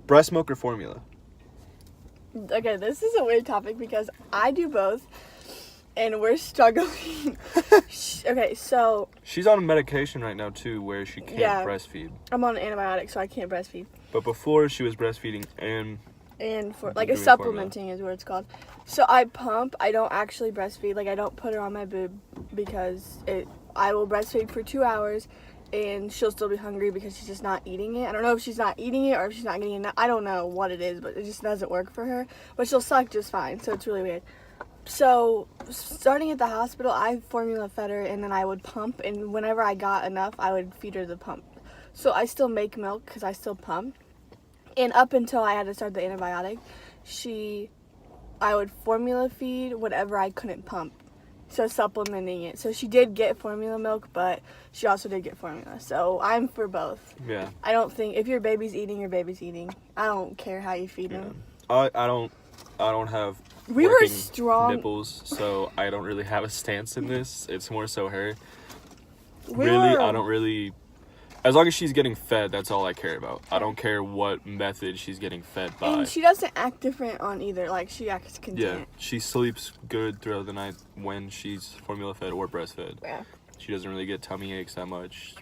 Breast milk or formula? Okay, this is a weird topic because I do both, and we're struggling. Okay, so She's on medication right now too, where she can't breastfeed. I'm on an antibiotic, so I can't breastfeed. But before she was breastfeeding and for like a supplementing is what it's called. So I pump. I don't actually breastfeed. Like I don't put her on my boob because I will breastfeed for 2 hours, and she'll still be hungry because she's just not eating it. I don't know if she's not eating it or if she's not getting enough. I don't know what it is, but it just doesn't work for her. But she'll suck just fine. So it's really weird. So starting at the hospital, I formula fed her, and then I would pump. And whenever I got enough, I would feed her the pump. So I still make milk because I still pump. And up until I had to start the antibiotic, I would formula feed whatever I couldn't pump. So supplementing it. So she did get formula milk, but she also did get formula. So I'm for both. Yeah. I don't think if your baby's eating, your baby's eating. I don't care how you feed them. I don't have we were strong nipples, so I don't really have a stance in this. It's more so her. I don't really. As long as she's getting fed, that's all I care about. I don't care what method she's getting fed by. And she doesn't act different on either. Like, she acts content. Yeah, she sleeps good throughout the night when she's formula fed or breastfed. Yeah. She doesn't really get tummy aches that much.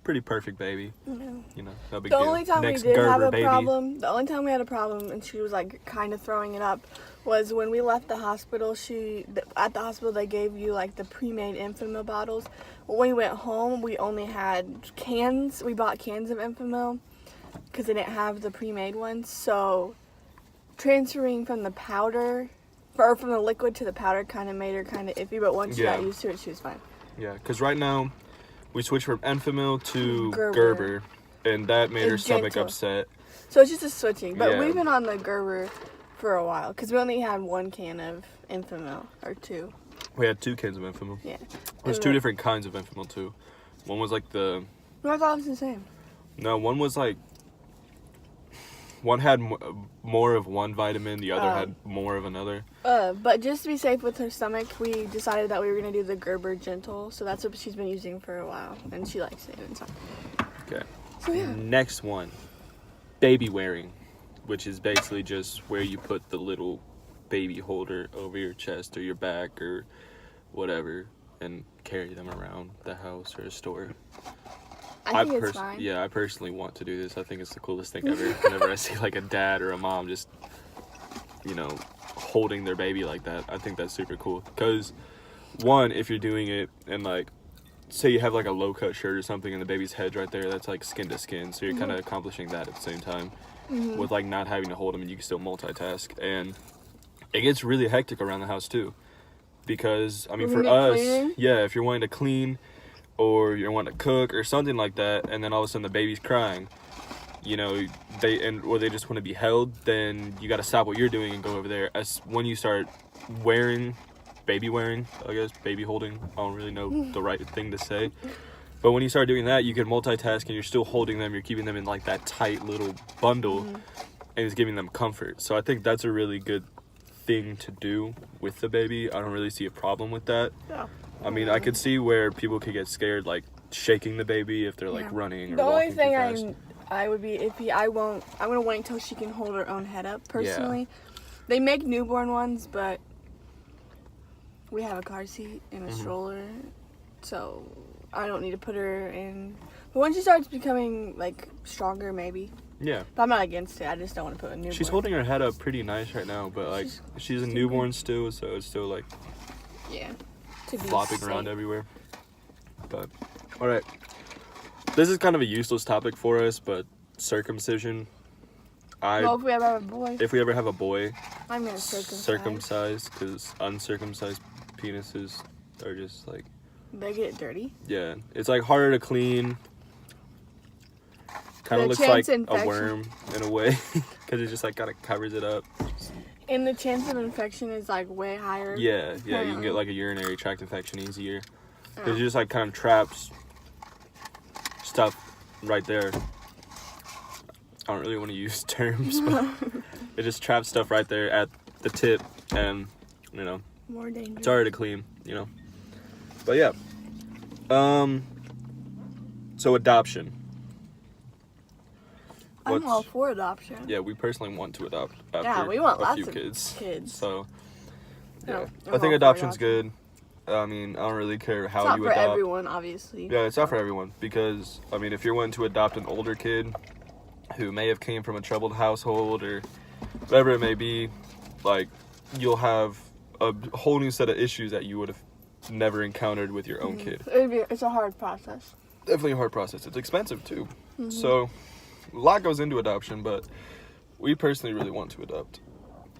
Pretty perfect baby. No. You know, no big The deal. only time Next we did Gerber have a baby. problem, the only time we had a problem, and she was like kind of throwing it up, was when we left the hospital. At the hospital they gave you like the pre-made Enfamil bottles. When we went home, we only had cans. We bought cans of Enfamil because they didn't have the pre-made ones. So transferring from the powder, or from the liquid to the powder, kind of made her kind of iffy. But once she got used to it, she was fine. Yeah, because right now we switched from Enfamil to Gerber, and that made her stomach upset. So it's just a switching. But we've been on the Gerber for a while because we only had 1 can of Enfamil, or 2. We had 2 cans of Enfamil. Yeah. There's 2 different kinds of Enfamil too. One was like the... No, I thought it was the same. No, one was like... One had more of one vitamin, the other had more of another. But just to be safe with her stomach, we decided that we were going to do the Gerber Gentle. So that's what she's been using for a while. And she likes it and stuff. Okay. So yeah. Next one. Baby wearing. Which is basically just where you put the little baby holder over your chest or your back or whatever and carry them around the house or a store. I think it's fine. Yeah, I personally want to do this. I think it's the coolest thing ever. Whenever I see like a dad or a mom just, holding their baby like that, I think that's super cool. Because, one, if you're doing it and like, say you have like a low cut shirt or something and the baby's head's right there, that's like skin to skin. So you're kind of accomplishing that at the same time. With like not having to hold them, and you can still multitask. And it gets really hectic around the house too, because I mean for us, if you're wanting to clean or you're wanting to cook or something like that, and then all of a sudden the baby's crying, or they just want to be held, then you got to stop what you're doing and go over there. As when you start baby wearing, I guess, baby holding, I don't really know the right thing to say. But when you start doing that, you can multitask and you're still holding them. You're keeping them in like that tight little bundle and it's giving them comfort. So I think that's a really good thing to do with the baby. I don't really see a problem with that. Yeah. I mean, I could see where people could get scared, like shaking the baby if they're like running or the walking only thing too fast. I would be iffy. I'm gonna wait until she can hold her own head up. Personally, they make newborn ones, but we have a car seat and a stroller, so I don't need to put her in. But when she starts becoming like stronger, maybe. Yeah. But I'm not against it. I just don't want to put a newborn. She's holding her head up pretty nice right now, but like she's a newborn still, so it's still like flopping around everywhere. But all right, this is kind of a useless topic for us, but circumcision. If we ever have a boy. If we ever have a boy, I'm gonna circumcise, because uncircumcised penises are just like. They get dirty. Yeah, it's like harder to clean. Kind of looks like a worm in a way, because it just like kind of covers it up. And the chance of infection is like way higher. Yeah, you can get like a urinary tract infection easier. Because it just like kind of traps stuff right there. I don't really want to use terms, but it just traps stuff right there at the tip, and more dangerous. It's harder to clean, But yeah. So adoption. I'm all for adoption. Yeah, we personally want to adopt after Yeah, we want a lots few of kids. So, yeah. I'm I think all for adoption's adoption. good. I mean, I don't really care how It's not you for adopt. everyone, obviously. Yeah, it's not for everyone because, I mean, if you're wanting to adopt an older kid who may have came from a troubled household or whatever it may be, like, you'll have a whole new set of issues that you would have never encountered with your own kid. It's a hard process. Definitely a hard process. It's expensive too. So a lot goes into adoption, but we personally really want to adopt.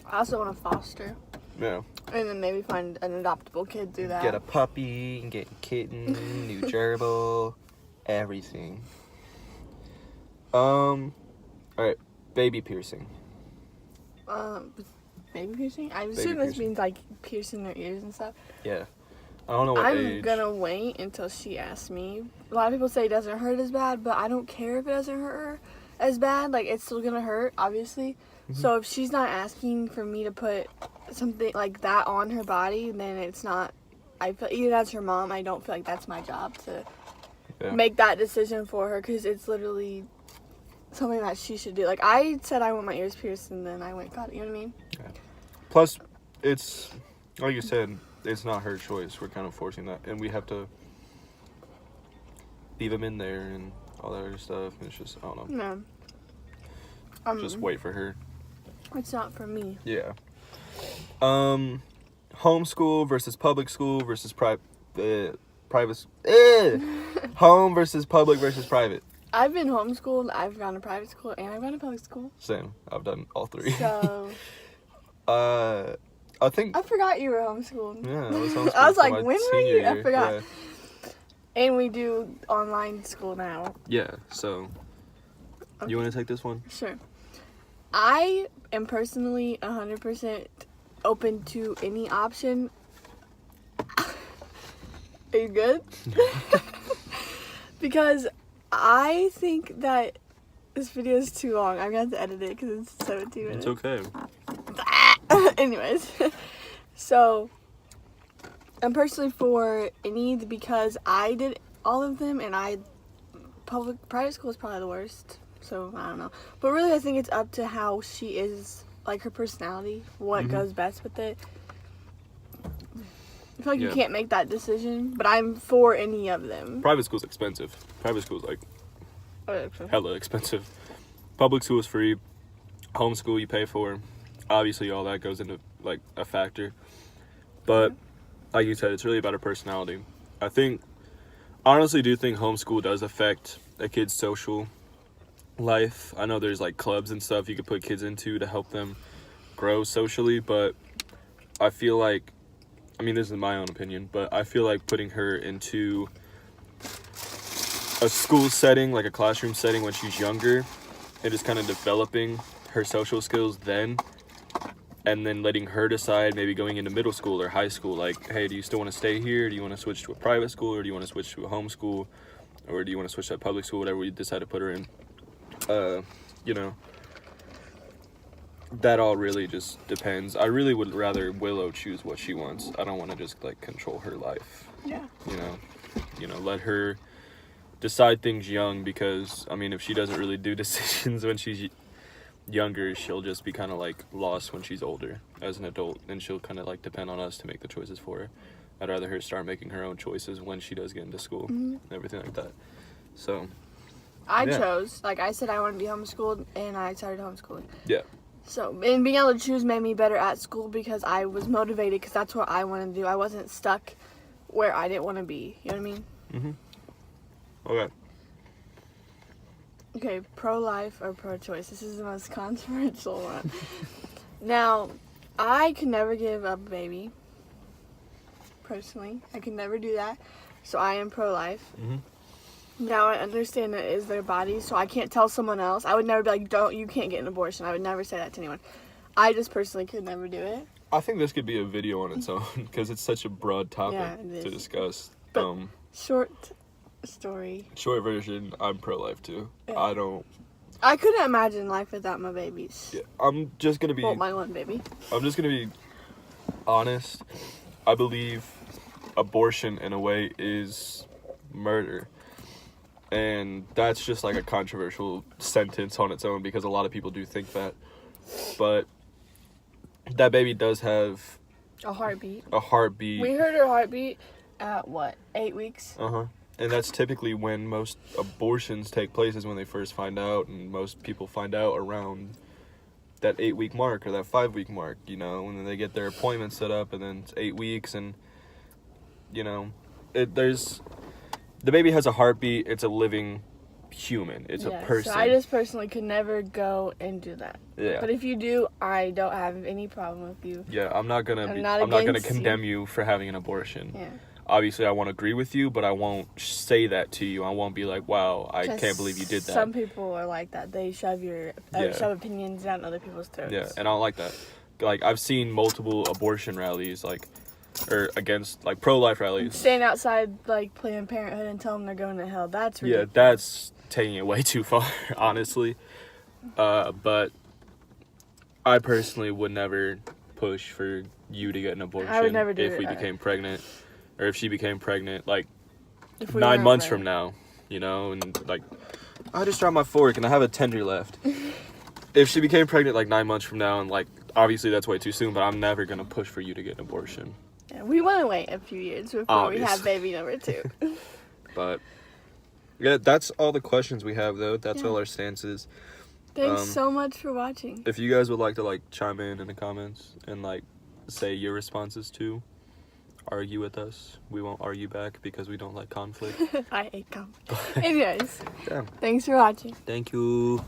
I also want to foster. Yeah. And then maybe find an adoptable kid through that. Get a puppy, get a kitten, new gerbil, everything. Alright, baby piercing. Baby piercing? I assume this piercing. means like piercing their ears and stuff. Yeah. I don't know what I'm age. gonna wait until she asks me. A lot of people say it doesn't hurt as bad, but I don't care if it doesn't hurt her as bad. Like, it's still gonna hurt, obviously. So if she's not asking for me to put something like that on her body, then it's not. I feel, even as her mom, I don't feel like that's my job to make that decision for her, because it's literally something that she should do. Like, I said I want my ears pierced, and then I went got it. You know what I mean? Yeah. Plus, it's like you said, it's not her choice. We're kind of forcing that, and we have to leave them in there and all that other stuff. And it's just, I don't know. No. Just wait for her. It's not for me. Yeah. Homeschool versus public school versus private. Home versus public versus private. I've been homeschooled, I've gone to private school, and I've gone to public school. Same. I've done all three. So. I think. I forgot you were homeschooled. Yeah, I was homeschooled. I was like, for my when were senior you? I year. forgot. Yeah. And we do online school now. Yeah. So. Okay. You want to take this one? Sure. I am personally 100% open to any option. Are you good? Because I think that this video is too long. I'm going to have to edit it because it's 17 minutes. It's okay. Anyways. So, I'm personally for any, because I did all of them, and private school is probably the worst. So, I don't know. But really, I think it's up to how she is, like, her personality, what goes best with it. I feel like you can't make that decision, but I'm for any of them. Private school's expensive. Private school's, like, hella expensive. Public school is free. Homeschool you pay for. Obviously, all that goes into, like, a factor. But, like you said, it's really about her personality. I honestly do think homeschool does affect a kid's social life. I know there's like clubs and stuff you could put kids into to help them grow socially, but I feel like, I mean, this is my own opinion, but I feel like putting her into a school setting, like a classroom setting when she's younger, and just kind of developing her social skills then, and then letting her decide, maybe going into middle school or high school, like, hey, do you still want to stay here? Do you want to switch to a private school, or do you want to switch to a homeschool, or do you want to switch to a public school, whatever we decide to put her in. You know, that all really just depends. I really would rather Willow choose what she wants. I don't want to just, like, control her life. Yeah. You know, let her decide things young, because, I mean, if she doesn't really do decisions when she's younger, she'll just be kind of, like, lost when she's older as an adult, and she'll kind of, like, depend on us to make the choices for her. I'd rather her start making her own choices when she does get into school and everything like that. So... I chose, like I said, I want to be homeschooled, and I started homeschooling. Yeah. So, and being able to choose made me better at school, because I was motivated, because that's what I wanted to do. I wasn't stuck where I didn't want to be. You know what I mean? Okay. Okay, pro-life or pro-choice. This is the most controversial one. Now, I could never give up a baby. Personally, I could never do that. So I am pro-life. Now I understand that it is their body, so I can't tell someone else. I would never be like, you can't get an abortion. I would never say that to anyone. I just personally could never do it. I think this could be a video on its own, because it's such a broad topic to discuss. But short story. Short version, I'm pro-life too. Yeah. I couldn't imagine life without my babies. Yeah, I'm just gonna be... Well, my one baby. I'm just gonna be honest. I believe abortion, in a way, is murder. And that's just like a controversial sentence on its own because a lot of people do think that. But that baby does have A heartbeat. a heartbeat. We heard her heartbeat at what, 8 weeks? And that's typically when most abortions take place, is when they first find out, and most people find out around that 8-week mark or that 5-week mark, you know, and then they get their appointment set up, and then it's 8 weeks, and you know, the baby has a heartbeat. It's a living human. It's a person. So I just personally could never go and do that. Yeah. But if you do, I don't have any problem with you. Yeah, I'm not gonna against condemn you for having an abortion. Yeah. Obviously, I won't agree with you, but I won't say that to you. I won't be like, "Wow, I can't believe you did that." Some people are like that. They shove shove opinions down other people's throats. Yeah, and I don't like that. Like, I've seen multiple abortion rallies, or against, pro-life rallies. Stand outside, Planned Parenthood and tell them they're going to hell. That's ridiculous. Yeah, that's taking it way too far, honestly. But I personally would never push for you to get an abortion. I would never do if it. we became pregnant, or if she became pregnant, if we 9 months right. from now, you know, and I just dropped my fork and I have a tender left. If she became pregnant 9 months from now, and obviously that's way too soon, but I'm never gonna push for you to get an abortion. Yeah, we want to wait a few years before we have baby number 2. But yeah, that's all the questions we have, though. That's all our stances. Thanks so much for watching. If you guys would like to chime in the comments and say your responses too, argue with us. We won't argue back because we don't like conflict. I hate conflict. Anyways, Damn. Thanks for watching. Thank you.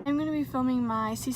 I'm going to be filming my C